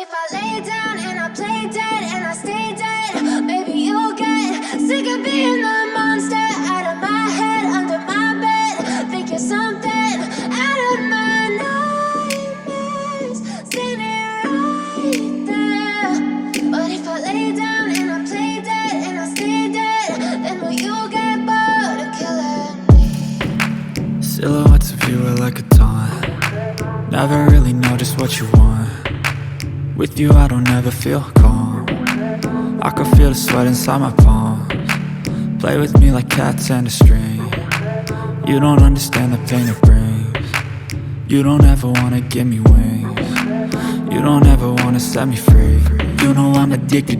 if I lay down and I play dead and I stay dead, maybe you'll get sick of being the monster out of my head, under my bed. Think you're something out of my nightmares, standing right there. But if I lay down and I play dead and I stay dead, then will you get bored of killing me? Silhouettes of you are like a taunt. Never really know just what you want. With you I don't ever feel calm. I can feel the sweat inside my palms. Play with me like cats and a string. You don't understand the pain it brings. You don't ever wanna give me wings. You don't ever wanna set me free. You know I'm addicted